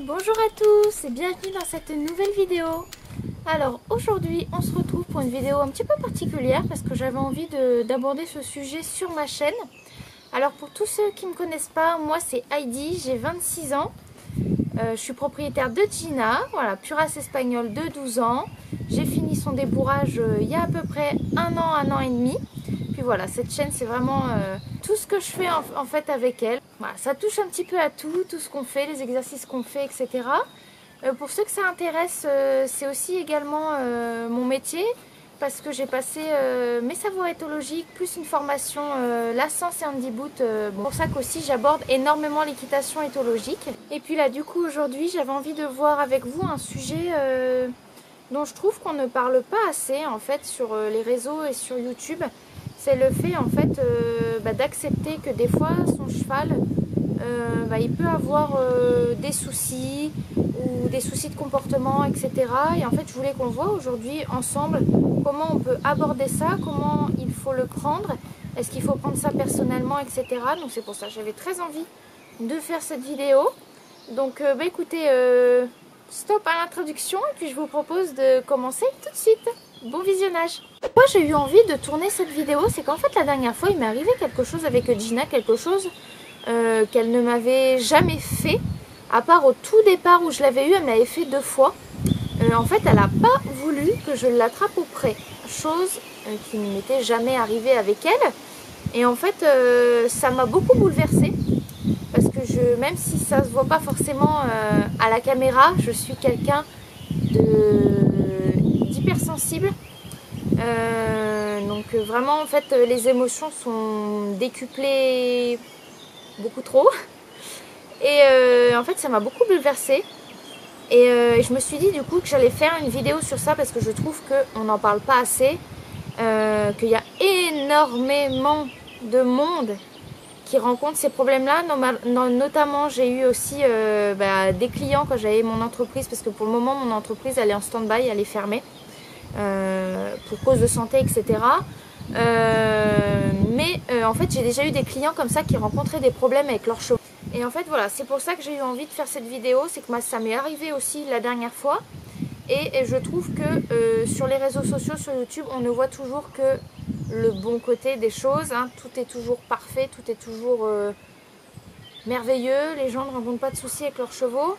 Bonjour à tous et bienvenue dans cette nouvelle vidéo. Alors aujourd'hui on se retrouve pour une vidéo un petit peu particulière parce que j'avais envie d'aborder ce sujet sur ma chaîne. Alors pour tous ceux qui ne me connaissent pas, moi c'est Heidi, j'ai 26 ans. Je suis propriétaire de Gina, voilà, pure race espagnole de 12 ans. J'ai fini son débourrage il y a à peu près un an et demi. Puis voilà, cette chaîne c'est vraiment tout ce que je fais en fait avec elle. Voilà, ça touche un petit peu à tout ce qu'on fait, les exercices qu'on fait, etc. Pour ceux que ça intéresse, c'est aussi également mon métier parce que j'ai passé mes savoirs éthologiques plus une formation Lascens et Handy Boot. C'est pour ça qu'aussi j'aborde énormément l'équitation éthologique. Et puis là du coup aujourd'hui j'avais envie de voir avec vous un sujet dont je trouve qu'on ne parle pas assez en fait sur les réseaux et sur YouTube. C'est le fait en fait d'accepter que des fois son cheval il peut avoir des soucis ou des soucis de comportement, etc. Et en fait je voulais qu'on voit aujourd'hui ensemble comment on peut aborder ça, comment il faut le prendre, est-ce qu'il faut prendre ça personnellement, etc. Donc c'est pour ça que j'avais très envie de faire cette vidéo. Donc écoutez, stop à l'introduction et puis je vous propose de commencer tout de suite. Bon visionnage. Pourquoi j'ai eu envie de tourner cette vidéo, c'est qu'en fait la dernière fois il m'est arrivé quelque chose avec Gina, quelque chose qu'elle ne m'avait jamais fait, à part au tout départ où je l'avais eu, elle m'avait fait 2 fois. En fait elle n'a pas voulu que je l'attrape au pré, chose qui ne m'était jamais arrivée avec elle. Et en fait ça m'a beaucoup bouleversée, parce que même si ça se voit pas forcément à la caméra, je suis quelqu'un d'hypersensible. Donc vraiment en fait les émotions sont décuplées beaucoup trop. Et en fait ça m'a beaucoup bouleversée. Et je me suis dit du coup que j'allais faire une vidéo sur ça parce que je trouve qu'on n'en parle pas assez. Qu'il y a énormément de monde qui rencontre ces problèmes-là. Notamment, j'ai eu aussi des clients quand j'avais mon entreprise, parce que pour le moment, mon entreprise, elle est en stand-by, elle est fermée pour cause de santé, etc. En fait, j'ai déjà eu des clients comme ça qui rencontraient des problèmes avec leurs chevaux. Et en fait, voilà, c'est pour ça que j'ai eu envie de faire cette vidéo. C'est que ça m'est arrivé aussi la dernière fois. Et je trouve que sur les réseaux sociaux, sur YouTube, on ne voit toujours que le bon côté des choses, hein. Tout est toujours parfait, tout est toujours merveilleux, les gens ne rencontrent pas de soucis avec leurs chevaux.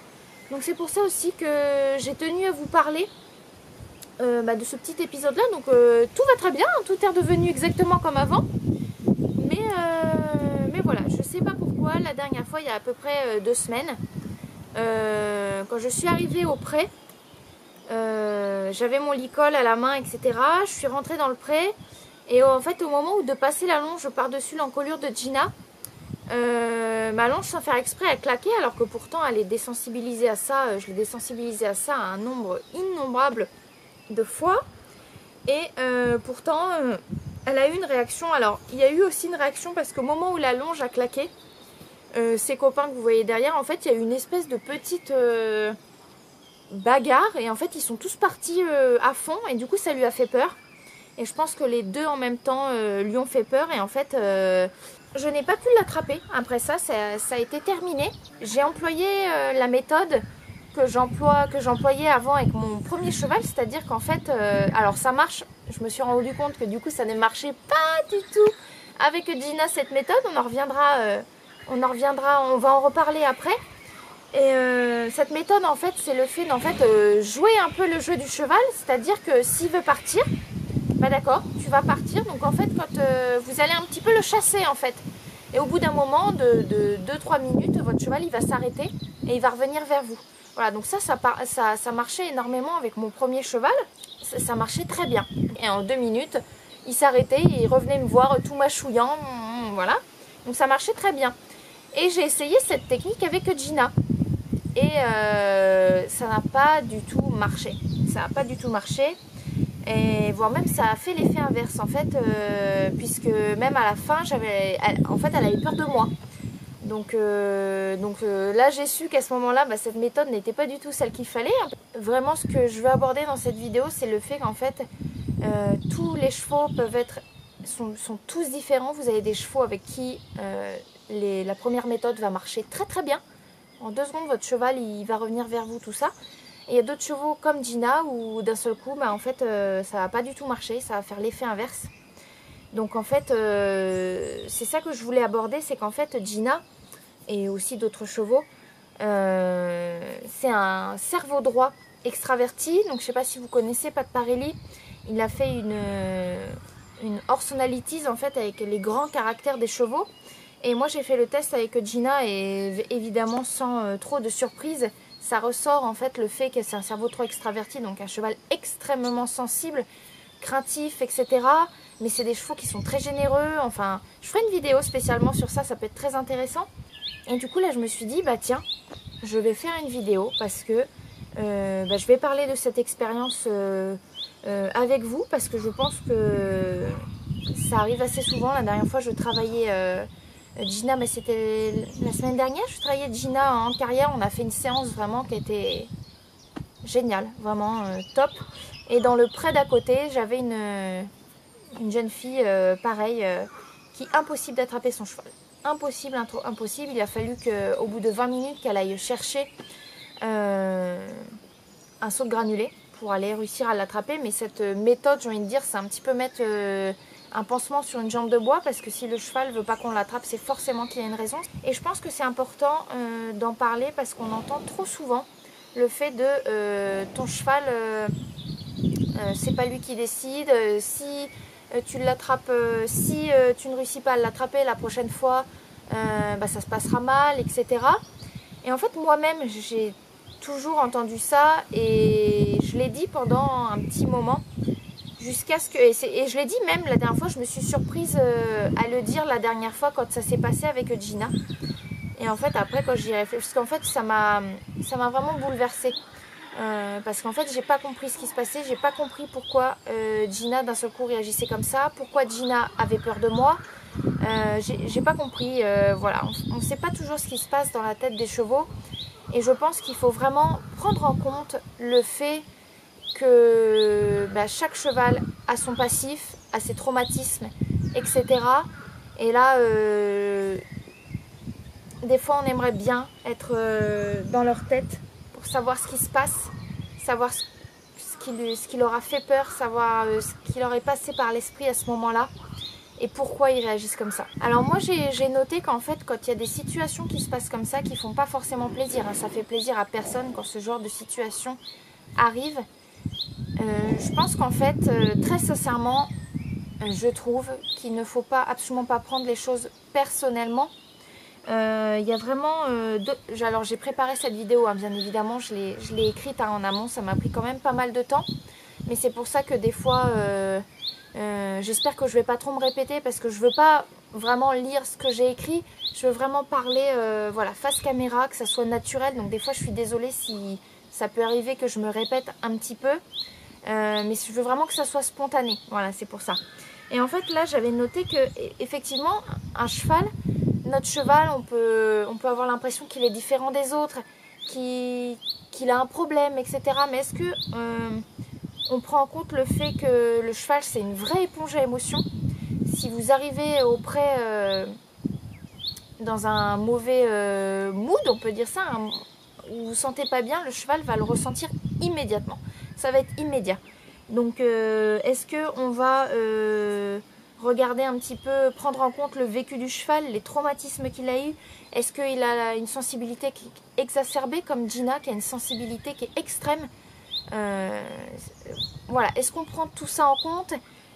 Donc c'est pour ça aussi que j'ai tenu à vous parler de ce petit épisode là. Donc tout va très bien, hein, tout est redevenu exactement comme avant. Mais voilà, je sais pas pourquoi, la dernière fois, il y a à peu près 2 semaines, quand je suis arrivée au pré, j'avais mon licol à la main, etc. Je suis rentrée dans le pré. Et en fait, au moment où de passer la longe par-dessus l'encolure de Gina, ma longe, sans faire exprès, elle claquait, alors que pourtant elle est désensibilisée à ça. Je l'ai désensibilisée à ça à un nombre innombrable de fois. Et pourtant, elle a eu une réaction. Alors, il y a eu aussi une réaction parce qu'au moment où la longe a claqué, ses copains que vous voyez derrière, en fait, il y a eu une espèce de petite bagarre. Et en fait, ils sont tous partis à fond. Et du coup, ça lui a fait peur. Et je pense que les deux en même temps lui ont fait peur. Et en fait, je n'ai pas pu l'attraper. Après ça, ça a été terminé. J'ai employé la méthode que j'employais avant avec mon premier cheval. C'est-à-dire qu'en fait, alors ça marche. Je me suis rendu compte que du coup, ça ne marchait pas du tout avec Gina, cette méthode. On en reviendra, on va en reparler après. Et cette méthode, en fait, c'est le fait jouer un peu le jeu du cheval. C'est-à-dire que s'il veut partir, d'accord, tu vas partir. Donc en fait, quand vous allez un petit peu le chasser en fait. Et au bout d'un moment de 2-3 minutes, votre cheval il va s'arrêter et il va revenir vers vous. Voilà, donc ça marchait énormément avec mon premier cheval. Ça marchait très bien. Et en 2 minutes, il s'arrêtait et il revenait me voir tout mâchouillant. Voilà. Donc ça marchait très bien. Et j'ai essayé cette technique avec Gina. Et ça n'a pas du tout marché. Ça n'a pas du tout marché. Et voire même ça a fait l'effet inverse en fait, puisque même à la fin elle avait peur de moi. Donc là j'ai su qu'à ce moment là cette méthode n'était pas du tout celle qu'il fallait. Vraiment ce que je veux aborder dans cette vidéo, c'est le fait qu'en fait tous les chevaux sont tous différents. Vous avez des chevaux avec qui la première méthode va marcher très très bien, En 2 secondes, votre cheval il va revenir vers vous, tout ça. Et il y a d'autres chevaux comme Gina où d'un seul coup, bah, en fait, ça va pas du tout marcher, ça va faire l'effet inverse. Donc en fait, c'est ça que je voulais aborder, c'est qu'en fait Gina et aussi d'autres chevaux, c'est un cerveau droit extraverti. Donc je sais pas si vous connaissez Pat Parelli, il a fait une horse-analysis en fait avec les grands caractères des chevaux. Et moi j'ai fait le test avec Gina et évidemment sans trop de surprise, ça ressort en fait le fait que c'est un cerveau trop extraverti, donc un cheval extrêmement sensible, craintif, etc. Mais c'est des chevaux qui sont très généreux. Enfin, je ferai une vidéo spécialement sur ça, ça peut être très intéressant. Et du coup là je me suis dit, bah tiens, je vais faire une vidéo parce que je vais parler de cette expérience avec vous, parce que je pense que ça arrive assez souvent. La dernière fois je travaillais Gina, mais c'était la semaine dernière, je travaillais Gina en carrière. On a fait une séance vraiment qui était géniale, vraiment top. Et dans le pré d'à côté, j'avais une jeune fille pareille, qui impossible d'attraper son cheval. Impossible, impossible. Il a fallu qu'au bout de 20 minutes qu'elle aille chercher un seau de granulé pour aller réussir à l'attraper. Mais cette méthode, j'ai envie de dire, c'est un petit peu mettre un pansement sur une jambe de bois, parce que si le cheval ne veut pas qu'on l'attrape, c'est forcément qu'il y a une raison. Et je pense que c'est important d'en parler, parce qu'on entend trop souvent le fait de ton cheval, c'est pas lui qui décide, si tu l'attrapes, si tu ne réussis pas à l'attraper la prochaine fois, ça se passera mal, etc. Et en fait moi-même j'ai toujours entendu ça, et je l'ai dit pendant un petit moment, jusqu'à ce que, et je l'ai dit même la dernière fois, je me suis surprise à le dire la dernière fois quand ça s'est passé avec Gina. Et en fait après quand j'y réfléchis, parce qu'en fait ça m'a vraiment bouleversée. Parce qu'en fait j'ai pas compris ce qui se passait, j'ai pas compris pourquoi Gina d'un seul coup réagissait comme ça, pourquoi Gina avait peur de moi. J'ai pas compris, voilà, on ne sait pas toujours ce qui se passe dans la tête des chevaux, et je pense qu'il faut vraiment prendre en compte le fait que chaque cheval a son passif, a ses traumatismes, etc. Et là, des fois on aimerait bien être dans leur tête pour savoir ce qui se passe, savoir ce qui leur a fait peur, savoir ce qui leur est passé par l'esprit à ce moment-là et pourquoi ils réagissent comme ça. Alors moi j'ai noté qu'en fait quand il y a des situations qui se passent comme ça, qui font pas forcément plaisir, ça fait plaisir à personne quand ce genre de situation arrive, je pense qu'en fait très sincèrement je trouve qu'il ne faut absolument pas prendre les choses personnellement. Il y a vraiment alors j'ai préparé cette vidéo, bien évidemment, je l'ai écrite en amont, ça m'a pris quand même pas mal de temps, mais c'est pour ça que des fois j'espère que je vais pas trop me répéter, parce que je veux pas vraiment lire ce que j'ai écrit, je veux vraiment parler voilà, face caméra, que ça soit naturel. Donc des fois je suis désolée si ça peut arriver que je me répète un petit peu, mais je veux vraiment que ça soit spontané, voilà, c'est pour ça. Et en fait là j'avais noté que effectivement un cheval, notre cheval, on peut avoir l'impression qu'il est différent des autres, qu'il a un problème, etc. Mais est-ce que on prend en compte le fait que le cheval c'est une vraie éponge à émotions? Si vous arrivez auprès dans un mauvais mood, on peut dire ça, où vous vous sentez pas bien, le cheval va le ressentir immédiatement. Ça va être immédiat. Donc est-ce qu'on va regarder un petit peu, prendre en compte le vécu du cheval, les traumatismes qu'il a eu? Est-ce qu'il a une sensibilité qui est exacerbée comme Gina, qui a une sensibilité qui est extrême? Voilà, est-ce qu'on prend tout ça en compte?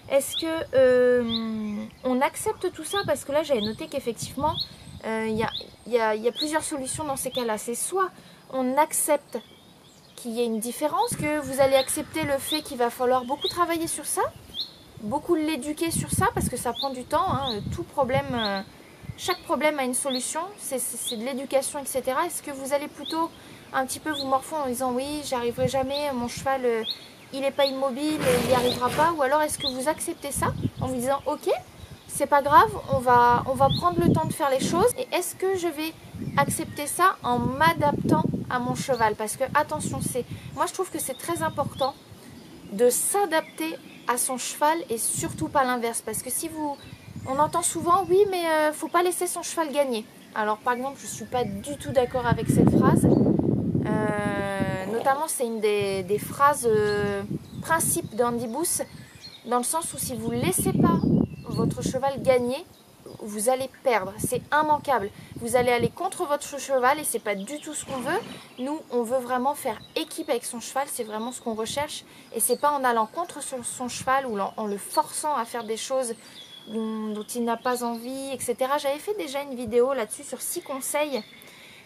Est-ce que on accepte tout ça? Parce que là j'avais noté qu'effectivement il y a plusieurs solutions dans ces cas-là. C'est soit on accepte qu'il y ait une différence, que vous allez accepter le fait qu'il va falloir beaucoup travailler sur ça, beaucoup l'éduquer sur ça, parce que ça prend du temps, hein. Tout problème, chaque problème a une solution, c'est de l'éducation, etc. Est-ce que vous allez plutôt un petit peu vous morfondre en disant oui, j'y arriverai jamais, mon cheval il n'est pas immobile, il n'y arrivera pas? Ou alors est-ce que vous acceptez ça en vous disant ok, c'est pas grave, on va prendre le temps de faire les choses, et est-ce que je vais accepter ça en m'adaptant à mon cheval? Parce que attention, moi je trouve que c'est très important de s'adapter à son cheval, et surtout pas l'inverse, parce que si on entend souvent oui mais faut pas laisser son cheval gagner. Alors par exemple, je ne suis pas du tout d'accord avec cette phrase. Notamment, c'est une des phrases principes d'Andy Booth, dans le sens où si vous ne laissez pas votre cheval gagner, vous allez perdre. C'est immanquable. Vous allez aller contre votre cheval et c'est pas du tout ce qu'on veut. Nous, on veut vraiment faire équipe avec son cheval. C'est vraiment ce qu'on recherche. Et c'est pas en allant contre son cheval ou en le forçant à faire des choses dont il n'a pas envie, etc. J'avais fait déjà une vidéo là-dessus sur 6 conseils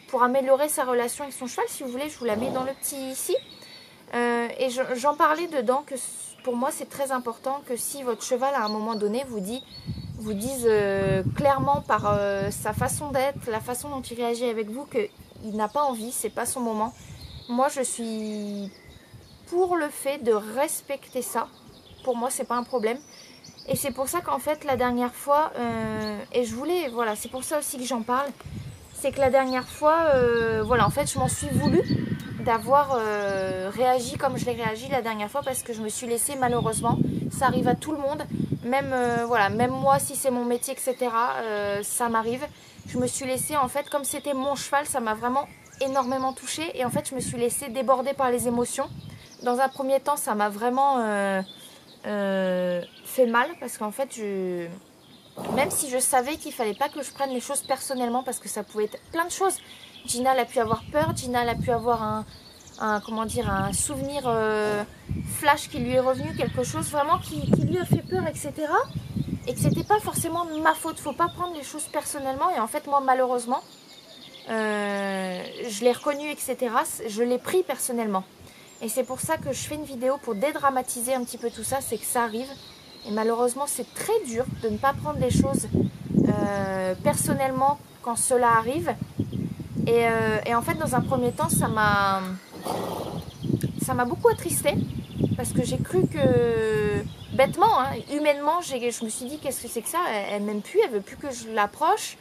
pour améliorer sa relation avec son cheval. Si vous voulez, je vous la mets dans le petit ici. Et j'en parlais dedans que pour moi, c'est très important que si votre cheval, à un moment donné, vous dise clairement par sa façon d'être, la façon dont il réagit avec vous, qu'il n'a pas envie, c'est pas son moment. Moi, je suis pour le fait de respecter ça. Pour moi, c'est pas un problème. Et c'est pour ça qu'en fait, la dernière fois, et je voulais, voilà, c'est pour ça aussi que j'en parle, c'est que la dernière fois, voilà, en fait, je m'en suis voulu d'avoir réagi comme je l'ai réagi la dernière fois parce que je me suis laissée, malheureusement, ça arrive à tout le monde, même, voilà, même moi, si c'est mon métier, etc., ça m'arrive. Je me suis laissée, en fait, comme c'était mon cheval, ça m'a vraiment énormément touchée et en fait, je me suis laissée déborder par les émotions. Dans un premier temps, ça m'a vraiment fait mal parce qu'en fait, même si je savais qu'il fallait pas que je prenne les choses personnellement parce que ça pouvait être plein de choses. Gina elle a pu avoir peur, Gina elle a pu avoir comment dire, un souvenir flash qui lui est revenu, quelque chose vraiment qui lui a fait peur, etc. Et que c'était pas forcément de ma faute, faut pas prendre les choses personnellement. Et en fait moi malheureusement, je l'ai reconnu, etc. Je l'ai pris personnellement. Et c'est pour ça que je fais une vidéo pour dédramatiser un petit peu tout ça, c'est que ça arrive. Et malheureusement, c'est très dur de ne pas prendre les choses personnellement quand cela arrive. Et en fait, dans un premier temps, ça m'a beaucoup attristée. Parce que j'ai cru que, bêtement, hein, humainement, je me suis dit, qu'est-ce que c'est que ça? Elle m'aime plus, elle veut plus que je l'approche.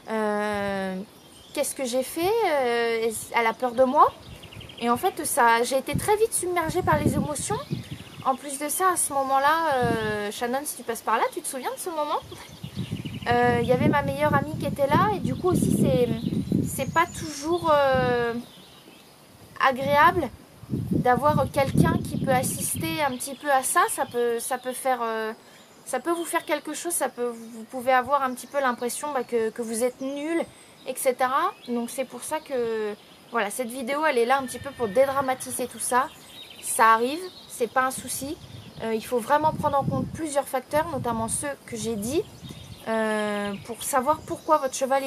Qu'est-ce que j'ai fait? Elle a peur de moi. Et en fait, j'ai été très vite submergée par les émotions. En plus de ça, à ce moment-là, Shannon, si tu passes par là, tu te souviens de ce moment? Il y avait ma meilleure amie qui était là. Et du coup aussi, c'est pas toujours agréable d'avoir quelqu'un qui peut assister un petit peu à ça. Ça peut vous faire quelque chose. Vous pouvez avoir un petit peu l'impression que vous êtes nul, etc. Donc c'est pour ça que voilà, cette vidéo, elle est là un petit peu pour dédramatiser tout ça. Ça arrive, c'est pas un souci. Il faut vraiment prendre en compte plusieurs facteurs, notamment ceux que j'ai dit, pour savoir pourquoi votre cheval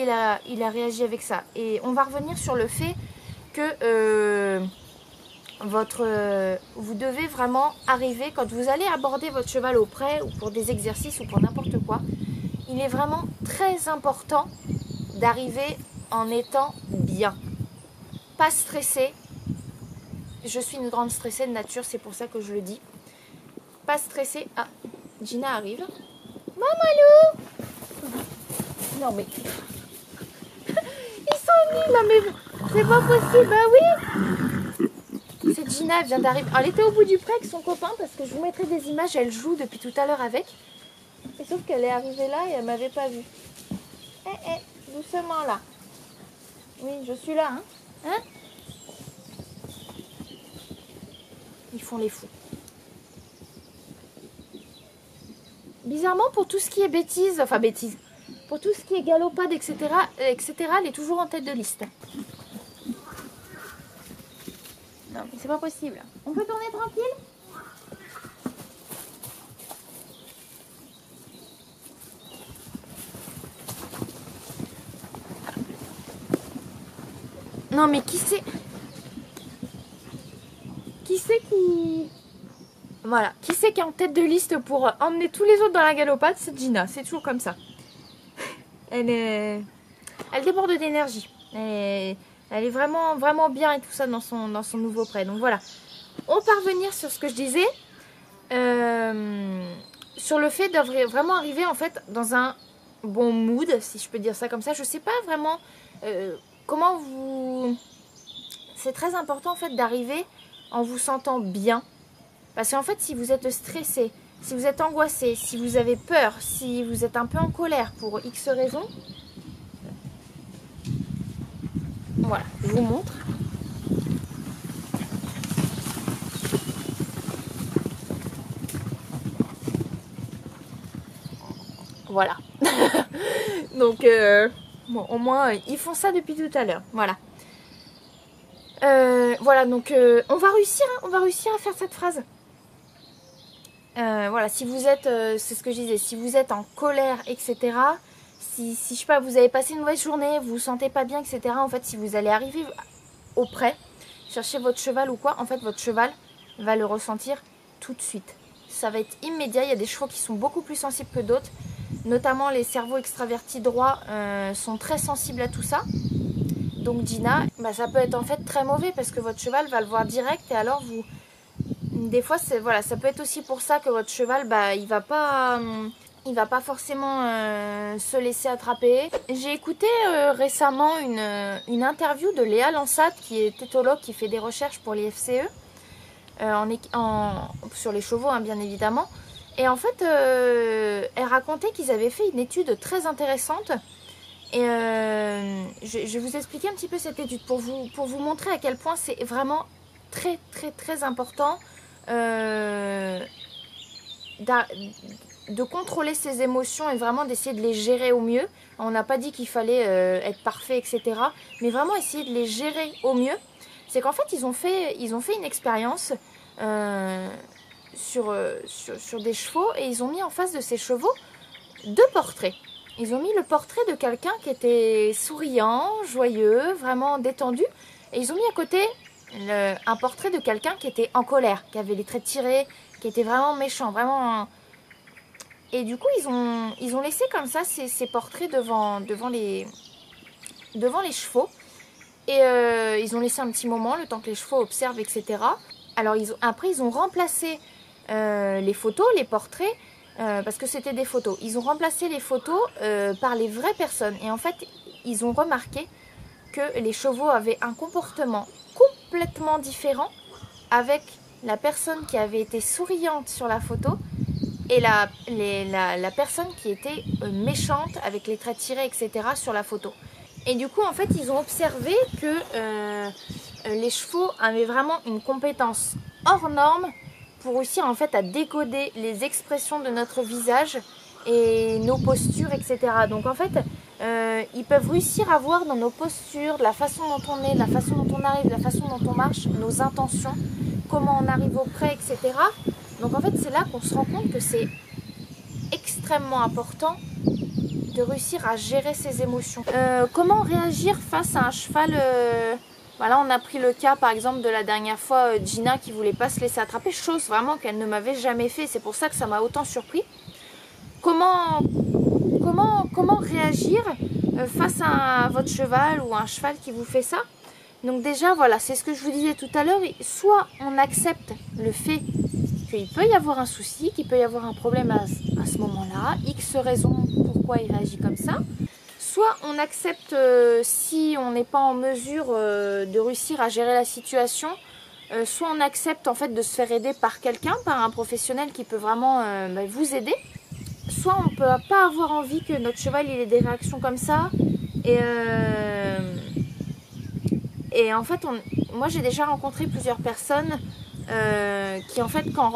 il a réagi avec ça. Et on va revenir sur le fait que vous devez vraiment arriver, quand vous allez aborder votre cheval au pré ou pour des exercices ou pour n'importe quoi, il est vraiment très important d'arriver en étant bien. Pas stressé. Je suis une grande stressée de nature, c'est pour ça que je le dis. Pas stressé. Ah, Gina arrive. Mamalou! Non mais... Ils sont nuls, non mais... C'est pas possible, bah oui! C'est Gina, elle vient d'arriver. Elle était au bout du pré avec son copain parce que je vous mettrai des images, elle joue depuis tout à l'heure avec. Et sauf qu'elle est arrivée là et elle m'avait pas vue. Doucement là. Oui, je suis là, hein? Hein? Ils font les fous. Bizarrement, pour tout ce qui est bêtises, enfin bêtises, pour tout ce qui est galopade, etc., elle est toujours en tête de liste. Non, mais c'est pas possible. On peut tourner tranquille? Non, mais qui c'est qui... Voilà, qui c'est qui est en tête de liste pour emmener tous les autres dans la galopade? C'est Gina, c'est toujours comme ça. Elle déborde d'énergie. Elle est vraiment, vraiment bien et tout ça dans son nouveau pré. Donc voilà, on va revenir sur ce que je disais. Sur le fait de vraiment arriver en fait dans un bon mood, si je peux dire ça comme ça. Je sais pas vraiment comment vous... C'est très important en fait d'arriver en vous sentant bien. Parce qu'en fait, si vous êtes stressé, si vous êtes angoissé, si vous avez peur, si vous êtes un peu en colère pour X raisons, Voilà, je vous montre. Voilà. Donc, bon, au moins, ils font ça depuis tout à l'heure. Voilà. Voilà, donc on va réussir à faire cette phrase. Voilà, si vous êtes, c'est ce que je disais, si vous êtes en colère, etc. Si je sais pas, vous avez passé une mauvaise journée, vous vous sentez pas bien, etc. En fait, si vous allez arriver auprès, chercher votre cheval ou quoi, en fait, votre cheval va le ressentir tout de suite. Ça va être immédiat. Il y a des chevaux qui sont beaucoup plus sensibles que d'autres. Notamment les cerveaux extravertis droits sont très sensibles à tout ça. Donc Gina, bah, ça peut être en fait très mauvais parce que votre cheval va le voir direct et alors vous... Des fois, voilà, ça peut être aussi pour ça que votre cheval, bah, il va pas forcément se laisser attraper. J'ai écouté récemment une interview de Léa Lansat, qui est éthologue, qui fait des recherches pour les FCE, sur les chevaux, hein, bien évidemment. Et en fait, elle racontait qu'ils avaient fait une étude très intéressante. Et je vais vous expliquer un petit peu cette étude pour vous montrer à quel point c'est vraiment très très très important de contrôler ses émotions et vraiment d'essayer de les gérer au mieux. On n'a pas dit qu'il fallait être parfait, etc. Mais vraiment essayer de les gérer au mieux. C'est qu'en fait, ils ont fait une expérience sur des chevaux et ils ont mis en face de ces chevaux 2 portraits. Ils ont mis le portrait de quelqu'un qui était souriant, joyeux, vraiment détendu. Et ils ont mis à côté un portrait de quelqu'un qui était en colère, qui avait les traits tirés, qui était vraiment méchant, vraiment... Et du coup, ils ont laissé comme ça ces portraits devant les chevaux. Et ils ont laissé un petit moment, le temps que les chevaux observent, etc. Alors après, ils ont remplacé les photos, les portraits, parce que c'était des photos. Ils ont remplacé les photos par les vraies personnes. Et en fait, ils ont remarqué que les chevaux avaient un comportement complètement différent avec la personne qui avait été souriante sur la photo et la personne qui était méchante avec les traits tirés, etc. sur la photo. Et du coup, en fait, ils ont observé que les chevaux avaient vraiment une compétence hors norme pour réussir en fait à décoder les expressions de notre visage et nos postures, etc. Donc en fait, ils peuvent réussir à voir dans nos postures, de la façon dont on est, de la façon dont on arrive, de la façon dont on marche, nos intentions, comment on arrive auprès, etc. Donc en fait, c'est là qu'on se rend compte que c'est extrêmement important de réussir à gérer ses émotions. Comment réagir face à un cheval voilà, on a pris le cas par exemple de la dernière fois Gina qui voulait pas se laisser attraper, chose vraiment qu'elle ne m'avait jamais fait. C'est pour ça que ça m'a autant surpris. Comment réagir face à votre cheval ou un cheval qui vous fait ça? Donc déjà voilà, c'est ce que je vous disais tout à l'heure. Soit on accepte le fait qu'il peut y avoir un souci, qu'il peut y avoir un problème à ce moment-là, X raisons pourquoi il réagit comme ça. Soit on accepte si on n'est pas en mesure de réussir à gérer la situation, soit on accepte en fait de se faire aider par quelqu'un, par un professionnel qui peut vraiment vous aider. Soit on ne peut pas avoir envie que notre cheval il ait des réactions comme ça. Et en fait, moi j'ai déjà rencontré plusieurs personnes qui en fait quand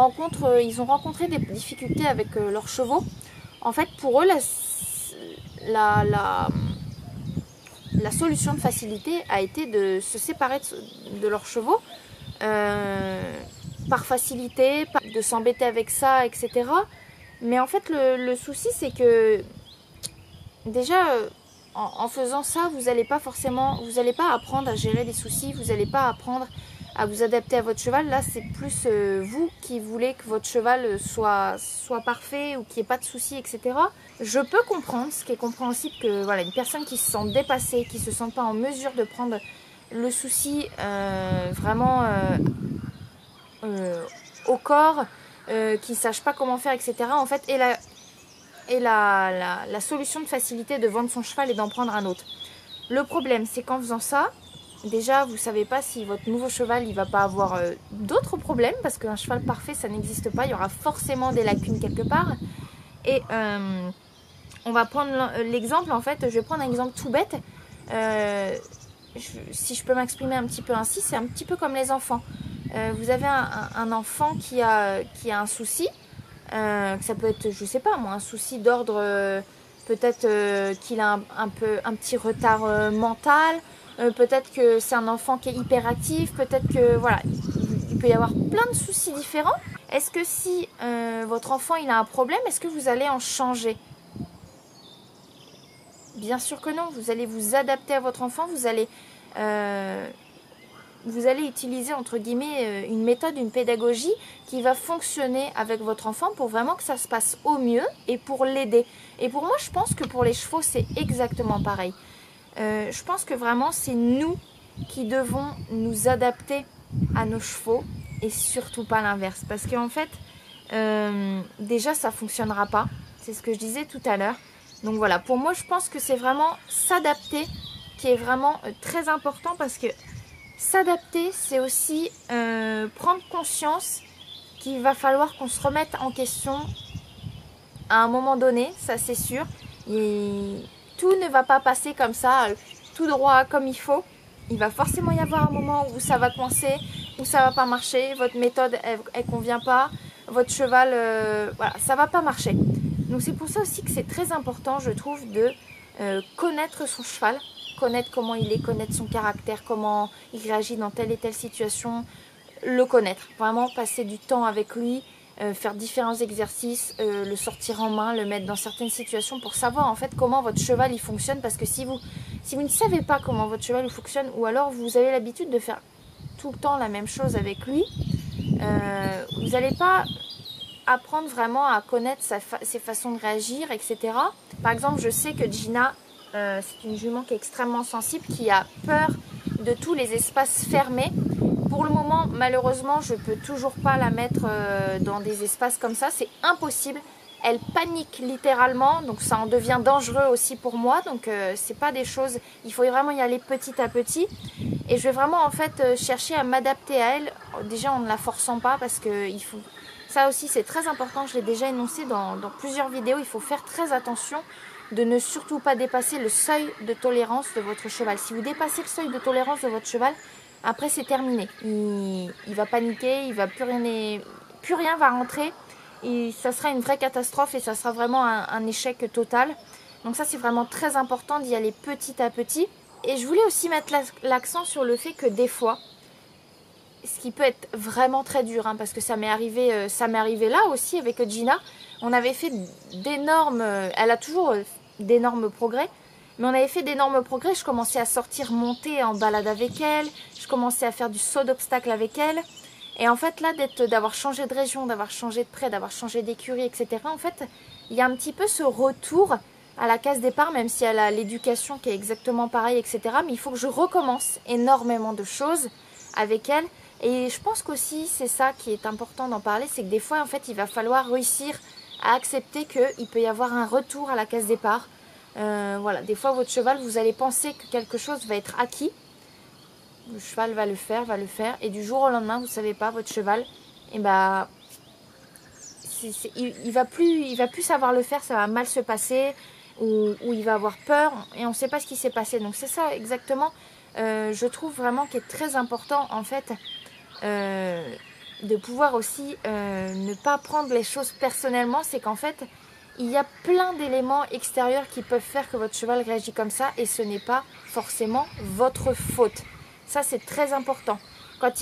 ils ont rencontré des difficultés avec leurs chevaux. En fait pour eux la solution de facilité a été de se séparer de leurs chevaux par facilité, de s'embêter avec ça, etc. Mais en fait le souci c'est que déjà en faisant ça vous n'allez pas apprendre à gérer les soucis, vous n'allez pas apprendre à vous adapter à votre cheval. Là c'est plus vous qui voulez que votre cheval soit parfait ou qu'il n'y ait pas de soucis, etc. Je peux comprendre, ce qui est compréhensible, que voilà, une personne qui se sent dépassée, qui ne se sent pas en mesure de prendre le souci vraiment au corps, qui ne sache pas comment faire, etc. En fait, la solution de facilité de vendre son cheval et d'en prendre un autre. Le problème, c'est qu'en faisant ça, déjà, vous ne savez pas si votre nouveau cheval il ne va pas avoir d'autres problèmes, parce qu'un cheval parfait, ça n'existe pas. Il y aura forcément des lacunes quelque part. Et on va prendre l'exemple, en fait, je vais prendre un exemple tout bête. si je peux m'exprimer un petit peu ainsi, c'est un petit peu comme les enfants. Vous avez un enfant qui a un souci, ça peut être, je sais pas moi, un souci d'ordre, peut-être qu'il a un petit retard mental, peut-être que c'est un enfant qui est hyperactif, peut-être que voilà, il peut y avoir plein de soucis différents. Est-ce que si votre enfant il a un problème, est-ce que vous allez en changer? Bien sûr que non, vous allez vous adapter à votre enfant, vous allez utiliser entre guillemets une méthode, une pédagogie qui va fonctionner avec votre enfant pour vraiment que ça se passe au mieux et pour l'aider. Et pour moi, je pense que pour les chevaux, c'est exactement pareil. Je pense que vraiment, c'est nous qui devons nous adapter à nos chevaux et surtout pas l'inverse. Parce qu'en fait, déjà, ça ne fonctionnera pas. C'est ce que je disais tout à l'heure. Donc voilà, pour moi, je pense que c'est vraiment s'adapter qui est vraiment très important parce que s'adapter, c'est aussi prendre conscience qu'il va falloir qu'on se remette en question à un moment donné, ça c'est sûr. Et tout ne va pas passer comme ça, tout droit comme il faut. Il va forcément y avoir un moment où ça va coincer, où ça va pas marcher, votre méthode elle convient pas, votre cheval, voilà, ça va pas marcher. Donc c'est pour ça aussi que c'est très important, je trouve, de connaître son cheval, connaître comment il est, connaître son caractère, comment il réagit dans telle et telle situation, le connaître, vraiment passer du temps avec lui, faire différents exercices, le sortir en main, le mettre dans certaines situations pour savoir en fait comment votre cheval il fonctionne, parce que si vous ne savez pas comment votre cheval il fonctionne, ou alors vous avez l'habitude de faire tout le temps la même chose avec lui, vous n'allez pas apprendre vraiment à connaître ses façons de réagir, etc. Par exemple, je sais que Gina, c'est une jument qui est extrêmement sensible, qui a peur de tous les espaces fermés. Pour le moment, malheureusement, je ne peux toujours pas la mettre dans des espaces comme ça. C'est impossible. Elle panique littéralement, donc ça en devient dangereux aussi pour moi. Donc c'est pas des choses, il faut vraiment y aller petit à petit. Et je vais vraiment en fait chercher à m'adapter à elle. Déjà en ne la forçant pas, parce que il faut... Ça aussi c'est très important, je l'ai déjà énoncé dans plusieurs vidéos. Il faut faire très attention de ne surtout pas dépasser le seuil de tolérance de votre cheval. Si vous dépassez le seuil de tolérance de votre cheval, après c'est terminé. Il va paniquer, il va plus rien va rentrer. Et ça sera une vraie catastrophe et ça sera vraiment un échec total. Donc ça c'est vraiment très important d'y aller petit à petit. Et je voulais aussi mettre l'accent sur le fait que des fois, ce qui peut être vraiment très dur, hein, parce que ça m'est arrivé là aussi avec Gina. On avait fait d'énormes, elle a toujours d'énormes progrès, mais on avait fait d'énormes progrès. Je commençais à sortir, monter en balade avec elle, je commençais à faire du saut d'obstacle avec elle. Et en fait là, d'avoir changé de région, d'avoir changé de près, d'avoir changé d'écurie, etc. En fait, il y a un petit peu ce retour à la case départ, même si elle a l'éducation qui est exactement pareille, etc. Mais il faut que je recommence énormément de choses avec elle. Et je pense qu'aussi, c'est ça qui est important d'en parler, c'est que des fois, en fait, il va falloir réussir à accepter qu'il peut y avoir un retour à la case départ. Voilà, des fois, votre cheval, vous allez penser que quelque chose va être acquis. Le cheval va le faire, et du jour au lendemain, vous ne savez pas, votre cheval, et ben, il va plus savoir le faire, ça va mal se passer, ou il va avoir peur, et on ne sait pas ce qui s'est passé. Donc c'est ça exactement, je trouve vraiment qu'il est très important, en fait, de pouvoir aussi ne pas prendre les choses personnellement. C'est qu'en fait, il y a plein d'éléments extérieurs qui peuvent faire que votre cheval réagit comme ça, et ce n'est pas forcément votre faute. Ça, c'est très important. Quand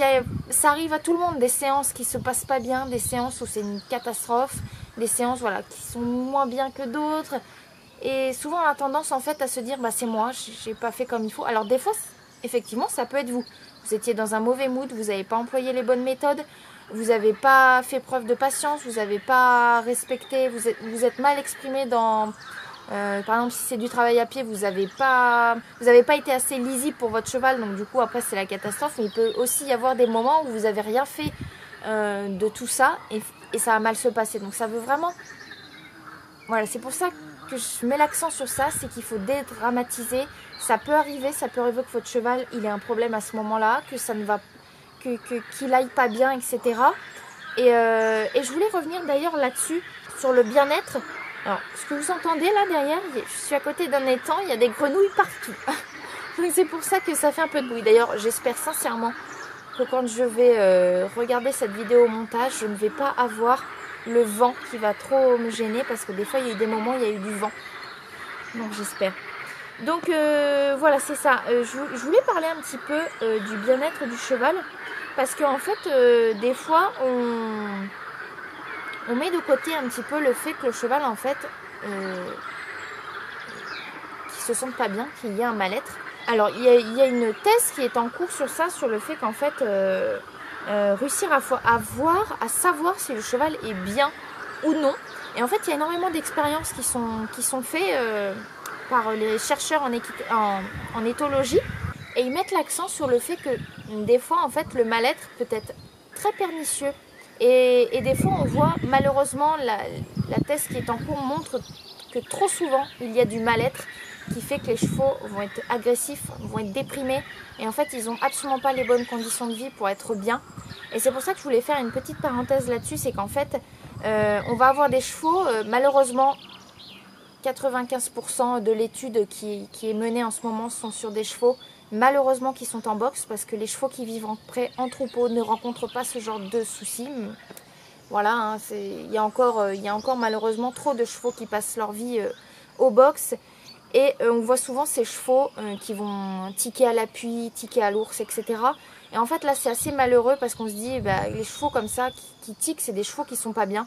ça arrive à tout le monde, des séances qui se passent pas bien, des séances où c'est une catastrophe, des séances voilà, qui sont moins bien que d'autres. Et souvent, on a tendance en fait à se dire, bah, c'est moi, j'ai pas fait comme il faut. Alors des fois, effectivement, ça peut être vous. Vous étiez dans un mauvais mood, vous n'avez pas employé les bonnes méthodes, vous n'avez pas fait preuve de patience, vous n'avez pas respecté, vous êtes mal exprimé dans... par exemple, si c'est du travail à pied, vous n'avez pas été assez lisible pour votre cheval, donc du coup après c'est la catastrophe. Mais il peut aussi y avoir des moments où vous n'avez rien fait de tout ça et ça va mal se passer. Donc ça veut vraiment... Voilà, c'est pour ça que je mets l'accent sur ça, c'est qu'il faut dédramatiser. Ça peut arriver que votre cheval il ait un problème à ce moment-là, que ça ne va, qu'il aille pas bien, etc. Et je voulais revenir d'ailleurs là-dessus, sur le bien-être. Alors, ce que vous entendez là derrière, je suis à côté d'un étang, il y a des grenouilles partout. Donc c'est pour ça que ça fait un peu de bruit. D'ailleurs, j'espère sincèrement que quand je vais regarder cette vidéo au montage, je ne vais pas avoir le vent qui va trop me gêner parce que des fois, il y a eu des moments où il y a eu du vent. Donc j'espère. Donc voilà, c'est ça. Je voulais parler un petit peu du bien-être du cheval parce qu'en fait, des fois, on met de côté un petit peu le fait que le cheval, en fait, qu'il se sente pas bien, qu'il y ait un mal-être. Alors, il y a une thèse qui est en cours sur ça, sur le fait qu'en fait, réussir à savoir si le cheval est bien ou non. Et en fait, il y a énormément d'expériences qui sont faites par les chercheurs en éthologie. Et ils mettent l'accent sur le fait que des fois, en fait, le mal-être peut être très pernicieux. Et des fois, on voit, malheureusement, la thèse qui est en cours montre que trop souvent, il y a du mal-être qui fait que les chevaux vont être agressifs, vont être déprimés. Et en fait, ils n'ont absolument pas les bonnes conditions de vie pour être bien. Et c'est pour ça que je voulais faire une petite parenthèse là-dessus. C'est qu'en fait, on va avoir des chevaux, malheureusement, 95% de l'étude qui est menée en ce moment sont sur des chevaux, malheureusement, qui sont en boxe. Parce que les chevaux qui vivent en troupeau ne rencontrent pas ce genre de soucis. Voilà, hein, il y a encore malheureusement trop de chevaux qui passent leur vie au box. Et on voit souvent ces chevaux qui vont tiquer à l'appui, tiquer à l'ours, etc. Et en fait là c'est assez malheureux parce qu'on se dit les chevaux comme ça qui tiquent, c'est des chevaux qui sont pas bien.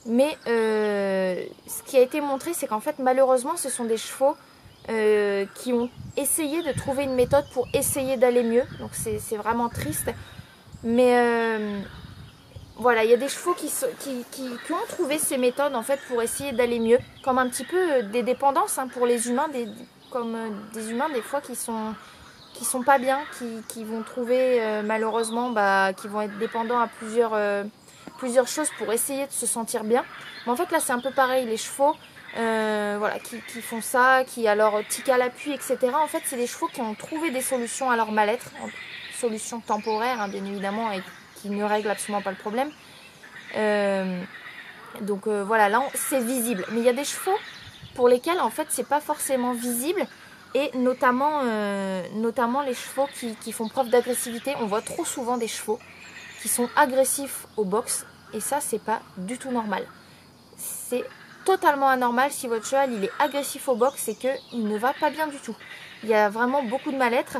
Mais ce qui a été montré, c'est qu'en fait malheureusement ce sont des chevaux qui ont essayé de trouver une méthode pour essayer d'aller mieux. Donc c'est vraiment triste. Mais voilà, il y a des chevaux qui ont trouvé ces méthodes en fait pour essayer d'aller mieux, comme un petit peu des dépendances hein, pour les humains, comme des humains des fois qui sont pas bien, qui vont trouver malheureusement, qui vont être dépendants à plusieurs choses pour essayer de se sentir bien. Mais en fait là c'est un peu pareil, les chevaux voilà, qui font ça, qui alors tiquent à l'appui, etc. En fait c'est des chevaux qui ont trouvé des solutions à leur mal-être, solutions temporaires hein, bien évidemment, et qui ne règle absolument pas le problème. Donc voilà, là c'est visible. Mais il y a des chevaux pour lesquels en fait c'est pas forcément visible. Et notamment les chevaux qui font preuve d'agressivité. On voit trop souvent des chevaux qui sont agressifs au box. Et ça c'est pas du tout normal. C'est totalement anormal. Si votre cheval il est agressif au box, c'est qu'il ne va pas bien du tout. Il y a vraiment beaucoup de mal-être.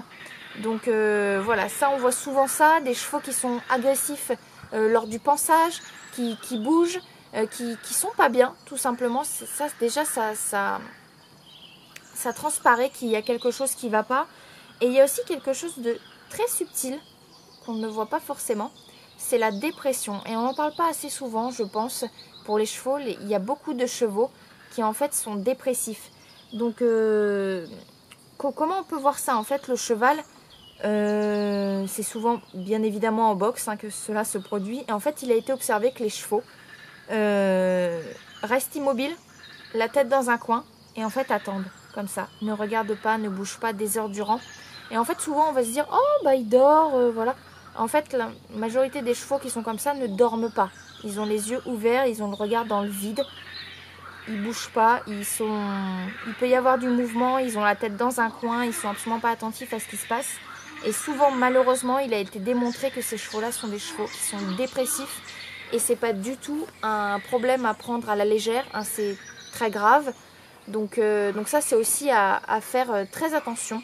Donc voilà, ça on voit souvent ça, des chevaux qui sont agressifs lors du pansage, qui bougent, qui sont pas bien tout simplement. Ça déjà ça transparaît qu'il y a quelque chose qui va pas. Et il y a aussi quelque chose de très subtil qu'on ne voit pas forcément, c'est la dépression. Et on n'en parle pas assez souvent je pense pour les chevaux. Il y a beaucoup de chevaux qui en fait sont dépressifs. Donc comment on peut voir ça? En fait le cheval, c'est souvent bien évidemment en boxe hein, que cela se produit. Et en fait il a été observé que les chevaux restent immobiles, la tête dans un coin, et en fait attendent comme ça, ne regardent pas, ne bougent pas des heures durant. Et en fait souvent on va se dire oh il dort, voilà. En fait la majorité des chevaux qui sont comme ça ne dorment pas. Ils ont les yeux ouverts, ils ont le regard dans le vide, ils bougent pas, il peut y avoir du mouvement, ils ont la tête dans un coin, ils sont absolument pas attentifs à ce qui se passe. Et souvent, malheureusement, il a été démontré que ces chevaux-là sont des chevaux qui sont dépressifs. Et c'est pas du tout un problème à prendre à la légère, hein, c'est très grave. Donc ça, c'est aussi à faire très attention.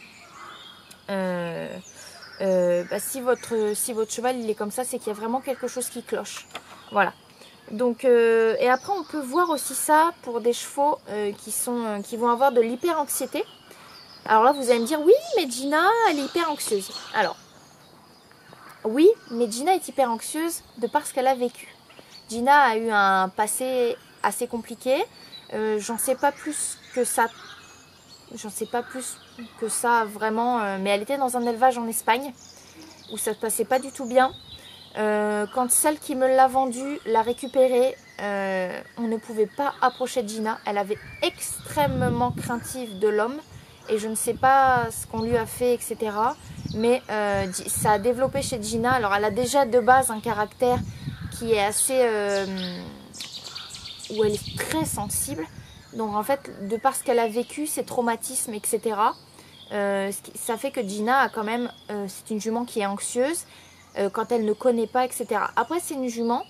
Si votre cheval il est comme ça, c'est qu'il y a vraiment quelque chose qui cloche. Voilà. Donc, et après, on peut voir aussi ça pour des chevaux qui vont avoir de l'hyperanxiété. Alors là, vous allez me dire, oui, mais Gina, elle est hyper anxieuse. Alors, oui, mais Gina est hyper anxieuse de par ce qu'elle a vécu. Gina a eu un passé assez compliqué. J'en sais pas plus que ça. J'en sais pas plus que ça vraiment. Mais elle était dans un élevage en Espagne où ça se passait pas du tout bien. Quand celle qui me l'a vendue l'a récupérée, on ne pouvait pas approcher de Gina. Elle avait extrêmement craintive de l'homme. Et je ne sais pas ce qu'on lui a fait, etc. Mais ça a développé chez Gina. Alors elle a déjà de base un caractère qui est assez... où elle est très sensible. Donc en fait, de par ce qu'elle a vécu, ses traumatismes, etc. Ça fait que Gina a quand même, c'est une jument qui est anxieuse quand elle ne connaît pas, etc. Après, c'est une jument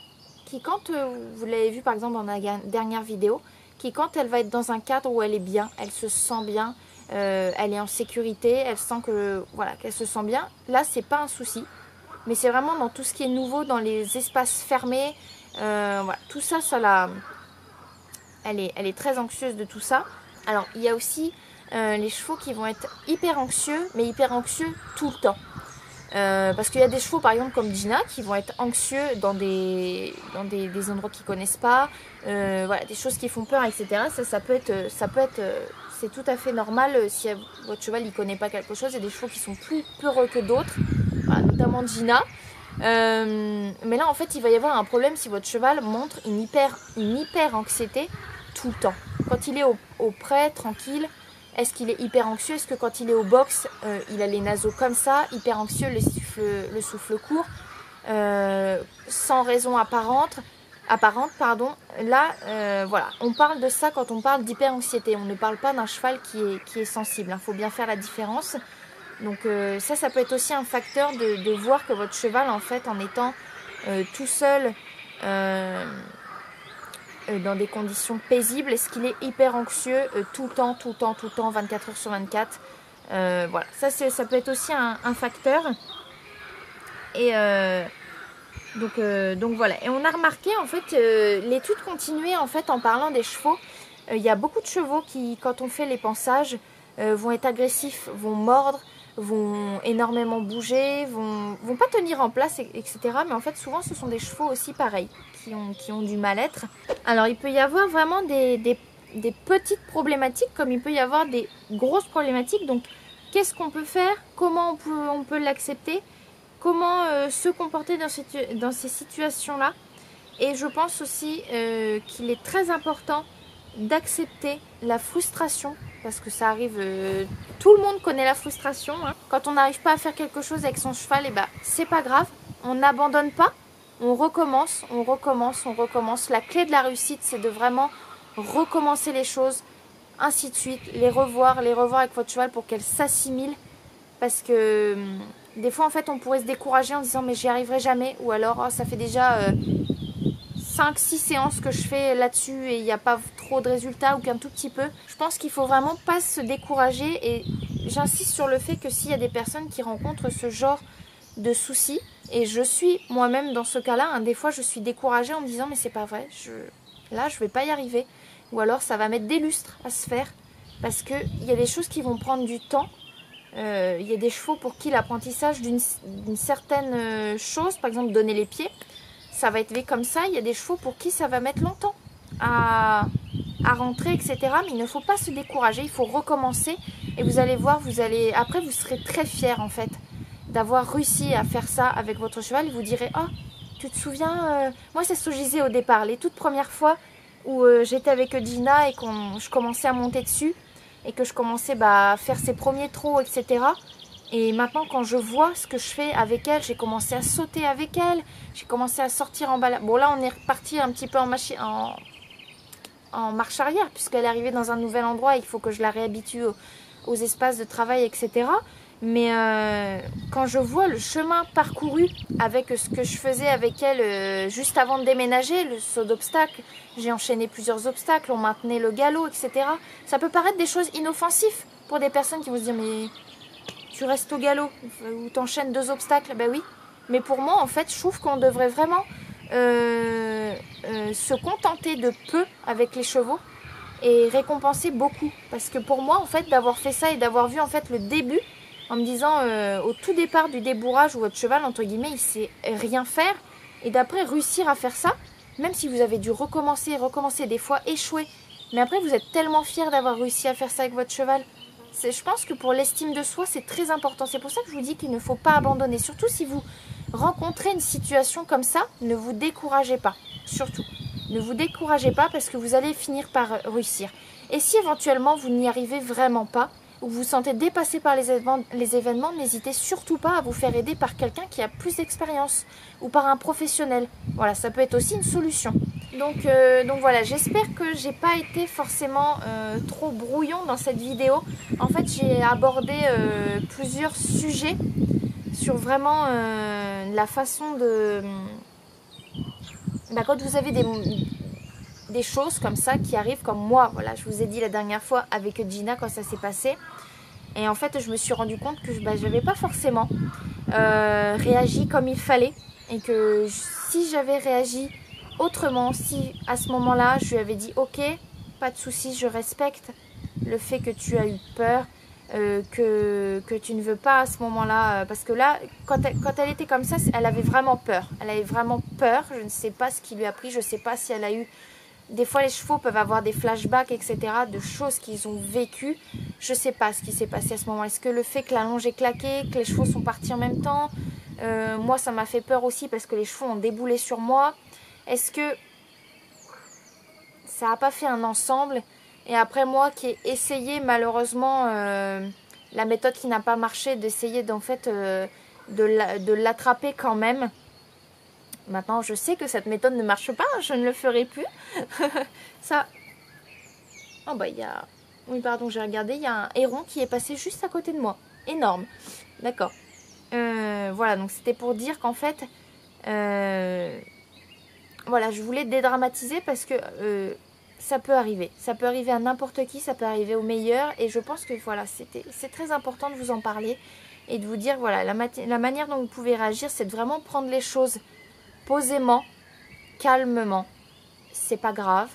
qui, quand vous l'avez vu par exemple dans la dernière vidéo, qui quand elle va être dans un cadre où elle est bien, elle se sent bien, elle est en sécurité, elle sent que voilà, qu'elle se sent bien. Là, c'est pas un souci, mais c'est vraiment dans tout ce qui est nouveau, dans les espaces fermés, voilà, tout ça, elle est très anxieuse de tout ça. Alors, il y a aussi les chevaux qui vont être hyper anxieux, mais hyper anxieux tout le temps. Parce qu'il y a des chevaux par exemple comme Gina qui vont être anxieux dans des endroits qu'ils ne connaissent pas, voilà, des choses qui font peur, etc. Ça peut être c'est tout à fait normal si votre cheval ne connaît pas quelque chose. Il y a des chevaux qui sont plus peureux que d'autres, voilà, notamment Gina. Mais là en fait il va y avoir un problème si votre cheval montre une hyper anxiété tout le temps. Quand il est au pré, tranquille, est-ce qu'il est hyper anxieux? Est-ce que quand il est au box, il a les naseaux comme ça, hyper anxieux, le souffle court, sans raison apparente, pardon. Là, voilà, on parle de ça quand on parle d'hyper-anxiété. On ne parle pas d'un cheval qui est sensible. Il faut bien faire la différence. Donc ça peut être aussi un facteur de voir que votre cheval, en fait, en étant tout seul dans des conditions paisibles, est-ce qu'il est hyper anxieux tout le temps, 24 heures sur 24. Voilà, ça peut être aussi un facteur. Et donc voilà. Et on a remarqué en fait l'étude continuait en fait en parlant des chevaux. Il y a beaucoup de chevaux qui, quand on fait les pansages, vont être agressifs, vont mordre, vont énormément bouger, vont pas tenir en place, etc. Mais en fait souvent ce sont des chevaux aussi pareils qui ont du mal-être. Alors il peut y avoir vraiment des petites problématiques comme il peut y avoir des grosses problématiques. Donc qu'est-ce qu'on peut faire? Comment on peut l'accepter? Comment se comporter dans ces situations-là? Et je pense aussi qu'il est très important d'accepter la frustration, parce que ça arrive, tout le monde connaît la frustration, hein. Quand on n'arrive pas à faire quelque chose avec son cheval, et bah, c'est pas grave, on n'abandonne pas, on recommence. La clé de la réussite, c'est de vraiment recommencer les choses, ainsi de suite, les revoir avec votre cheval pour qu'elles s'assimilent, parce que des fois en fait on pourrait se décourager en disant mais j'y arriverai jamais, ou alors oh, ça fait déjà 5-6 séances que je fais là-dessus et il n'y a pas trop de résultats ou qu'un tout petit peu. Je pense qu'il faut vraiment pas se décourager, et j'insiste sur le fait que s'il y a des personnes qui rencontrent ce genre de soucis, et je suis moi-même dans ce cas-là, hein, des fois je suis découragée en me disant mais c'est pas vrai, là je vais pas y arriver, ou alors ça va mettre des lustres à se faire, parce qu'il y a des choses qui vont prendre du temps. Il y a des chevaux pour qui l'apprentissage d'une certaine chose, par exemple donner les pieds, ça va être fait comme ça. Il y a des chevaux pour qui ça va mettre longtemps à rentrer, etc. Mais il ne faut pas se décourager, il faut recommencer. Et vous allez voir, après vous serez très fiers en fait d'avoir réussi à faire ça avec votre cheval. Et vous direz, oh, tu te souviens, moi c'est ce que je disais au départ, les toutes premières fois où j'étais avec Gina et je commençais à monter dessus, et que je commençais à faire ses premiers trous, etc. Et maintenant, quand je vois ce que je fais avec elle, j'ai commencé à sauter avec elle, j'ai commencé à sortir en balade. Bon, là, on est reparti un petit peu en marche arrière, puisqu'elle est arrivée dans un nouvel endroit, il faut que je la réhabitue aux espaces de travail, etc. Mais quand je vois le chemin parcouru avec ce que je faisais avec elle juste avant de déménager, le saut d'obstacle, j'ai enchaîné plusieurs obstacles, on maintenait le galop, etc. Ça peut paraître des choses inoffensives pour des personnes qui vont se dire mais tu restes au galop ou t'enchaînes 2 obstacles. Ben oui, mais pour moi en fait je trouve qu'on devrait vraiment se contenter de peu avec les chevaux et récompenser beaucoup. Parce que pour moi en fait d'avoir fait ça et d'avoir vu en fait le début, en me disant au tout départ du débourrage où votre cheval entre guillemets il sait rien faire, et d'après réussir à faire ça, même si vous avez dû recommencer, des fois échouer, mais après vous êtes tellement fiers d'avoir réussi à faire ça avec votre cheval. Je pense que pour l'estime de soi c'est très important. C'est pour ça que je vous dis qu'il ne faut pas abandonner, surtout si vous rencontrez une situation comme ça. Ne vous découragez pas, surtout ne vous découragez pas, parce que vous allez finir par réussir. Et si éventuellement vous n'y arrivez vraiment pas, ou vous vous sentez dépassé par les événements, n'hésitez surtout pas à vous faire aider par quelqu'un qui a plus d'expérience ou par un professionnel. Voilà, ça peut être aussi une solution. Donc voilà, j'espère que j'ai pas été forcément trop brouillon dans cette vidéo. En fait, j'ai abordé plusieurs sujets sur vraiment la façon de... quand vous avez des choses comme ça qui arrivent, comme moi, voilà, je vous ai dit la dernière fois avec Gina quand ça s'est passé. Et en fait, je me suis rendu compte que je n'avais pas forcément réagi comme il fallait. Et que si j'avais réagi autrement, si à ce moment-là, je lui avais dit « Ok, pas de souci, je respecte le fait que tu as eu peur, que tu ne veux pas à ce moment-là. » Parce que là, quand elle était comme ça, elle avait vraiment peur. Elle avait vraiment peur. Je ne sais pas ce qui lui a pris. Je ne sais pas si elle a eu... Des fois, les chevaux peuvent avoir des flashbacks, etc. de choses qu'ils ont vécues. Je ne sais pas ce qui s'est passé à ce moment. Est-ce que le fait que la longe est claquée, que les chevaux sont partis en même temps, moi, ça m'a fait peur aussi parce que les chevaux ont déboulé sur moi. Est-ce que ça n'a pas fait un ensemble? Et après, moi qui ai essayé malheureusement la méthode qui n'a pas marché, d'essayer d'en fait de l'attraper quand même. Maintenant, je sais que cette méthode ne marche pas, je ne le ferai plus. Ça... Oh bah, il y a... Oui, pardon, j'ai regardé, il y a un héron qui est passé juste à côté de moi. Énorme. D'accord. Voilà, donc c'était pour dire qu'en fait... Voilà, je voulais dédramatiser parce que ça peut arriver. Ça peut arriver à n'importe qui, ça peut arriver au meilleur. Et je pense que voilà, c'est très important de vous en parler et de vous dire, voilà, la manière dont vous pouvez réagir, c'est de vraiment prendre les choses posément, calmement. C'est pas grave,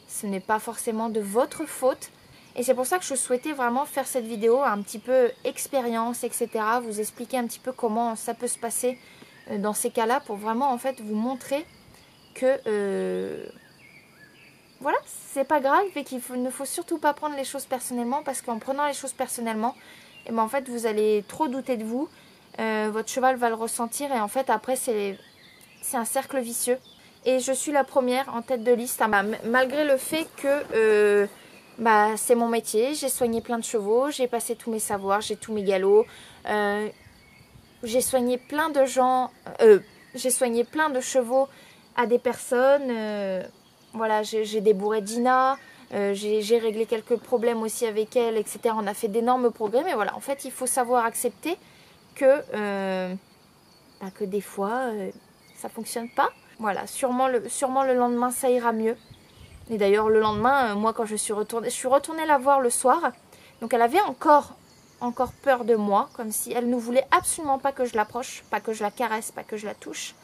ce n'est pas forcément de votre faute. Et c'est pour ça que je souhaitais vraiment faire cette vidéo un petit peu expérience, etc. Vous expliquer un petit peu comment ça peut se passer dans ces cas-là pour vraiment en fait vous montrer que voilà, c'est pas grave et qu'il ne faut surtout pas prendre les choses personnellement parce qu'en prenant les choses personnellement, et en fait vous allez trop douter de vous, votre cheval va le ressentir et en fait après c'est un cercle vicieux. Et je suis la première en tête de liste, malgré le fait que c'est mon métier, j'ai soigné plein de chevaux, j'ai passé tous mes savoirs, j'ai tous mes galops, j'ai soigné plein de gens, j'ai soigné plein de chevaux à des personnes, voilà, j'ai débourré Gina, j'ai réglé quelques problèmes aussi avec elle, etc. On a fait d'énormes progrès, mais voilà, en fait, il faut savoir accepter que des fois, ça fonctionne pas. Voilà, sûrement le lendemain, ça ira mieux. Et d'ailleurs, le lendemain, moi, quand je suis retournée la voir le soir, donc elle avait encore peur de moi, comme si elle ne voulait absolument pas que je l'approche, pas que je la caresse, pas que je la touche.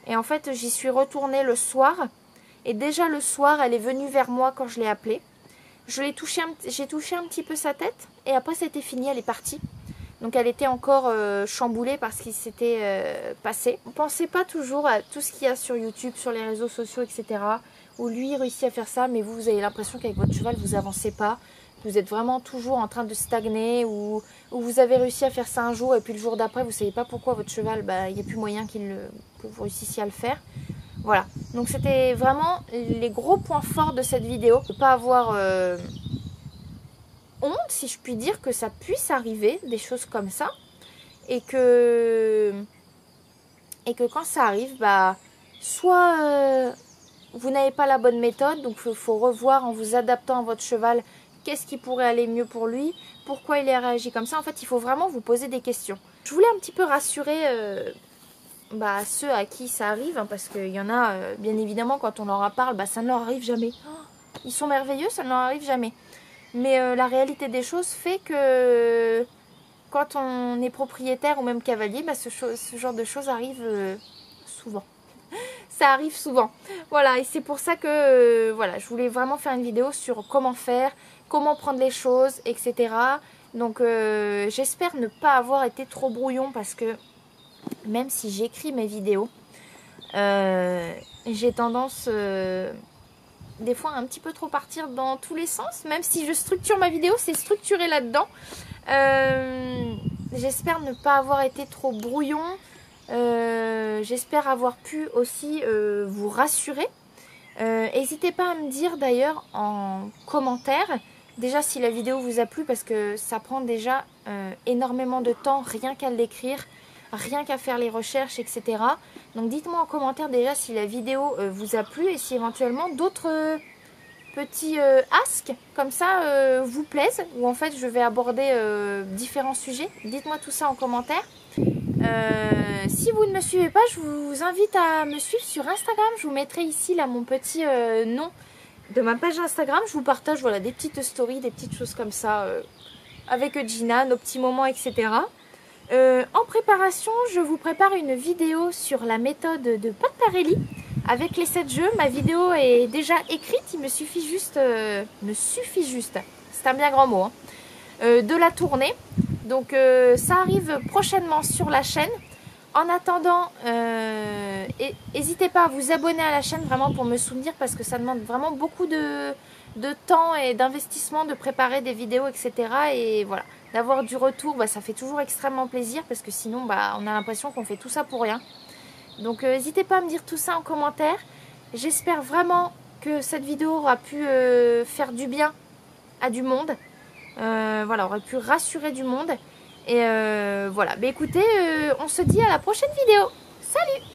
Et en fait, j'y suis retournée le soir. Et déjà le soir, elle est venue vers moi quand je l'ai appelée. J'ai touché un petit peu sa tête. Et après, c'était fini, elle est partie. Donc, elle était encore chamboulée par ce qui s'était passé. Ne pensez pas toujours à tout ce qu'il y a sur YouTube, sur les réseaux sociaux, etc. Où lui réussit à faire ça, mais vous avez l'impression qu'avec votre cheval, vous avancez pas. Vous êtes vraiment toujours en train de stagner ou vous avez réussi à faire ça un jour et puis le jour d'après, vous ne savez pas pourquoi votre cheval, il n'y a plus moyen que vous réussissiez à le faire. Voilà, donc c'était vraiment les gros points forts de cette vidéo. De ne pas avoir honte, si je puis dire, que ça puisse arriver, des choses comme ça. Et que quand ça arrive, soit vous n'avez pas la bonne méthode, donc il faut revoir en vous adaptant à votre cheval. Qu'est-ce qui pourrait aller mieux pour lui? Pourquoi il a réagi comme ça? En fait, il faut vraiment vous poser des questions. Je voulais un petit peu rassurer ceux à qui ça arrive, hein, parce qu'il y en a, bien évidemment, quand on leur en parle, ça ne leur arrive jamais. Oh, ils sont merveilleux, ça ne leur arrive jamais. Mais la réalité des choses fait que quand on est propriétaire ou même cavalier, ce genre de choses arrive souvent. Ça arrive souvent. Voilà, et c'est pour ça que voilà, je voulais vraiment faire une vidéo sur comment faire, comment prendre les choses, etc. Donc j'espère ne pas avoir été trop brouillon parce que même si j'écris mes vidéos, j'ai tendance des fois un petit peu trop partir dans tous les sens. Même si je structure ma vidéo, c'est structuré là-dedans. J'espère ne pas avoir été trop brouillon. J'espère avoir pu aussi vous rassurer. N'hésitez pas à me dire d'ailleurs en commentaire déjà si la vidéo vous a plu, parce que ça prend déjà énormément de temps, rien qu'à l'écrire, rien qu'à faire les recherches, etc. Donc dites-moi en commentaire déjà si la vidéo vous a plu et si éventuellement d'autres petits asks comme ça vous plaisent, ou en fait je vais aborder différents sujets. Dites-moi tout ça en commentaire. Si vous ne me suivez pas, je vous invite à me suivre sur Instagram. Je vous mettrai ici là mon petit nom de ma page Instagram. Je vous partage voilà, des petites stories, des petites choses comme ça avec Gina, nos petits moments, etc. En préparation, je vous prépare une vidéo sur la méthode de Pattarelli avec les 7 jeux. Ma vidéo est déjà écrite, il me suffit juste, c'est un bien grand mot, hein, de la tourner. Donc ça arrive prochainement sur la chaîne. En attendant, n'hésitez pas à vous abonner à la chaîne vraiment pour me soutenir, parce que ça demande vraiment beaucoup de temps et d'investissement de préparer des vidéos, etc. Et voilà, d'avoir du retour, ça fait toujours extrêmement plaisir, parce que sinon on a l'impression qu'on fait tout ça pour rien. Donc n'hésitez pas à me dire tout ça en commentaire. J'espère vraiment que cette vidéo aura pu faire du bien à du monde. Voilà, aurait pu rassurer du monde. Et voilà, écoutez, on se dit à la prochaine vidéo. Salut!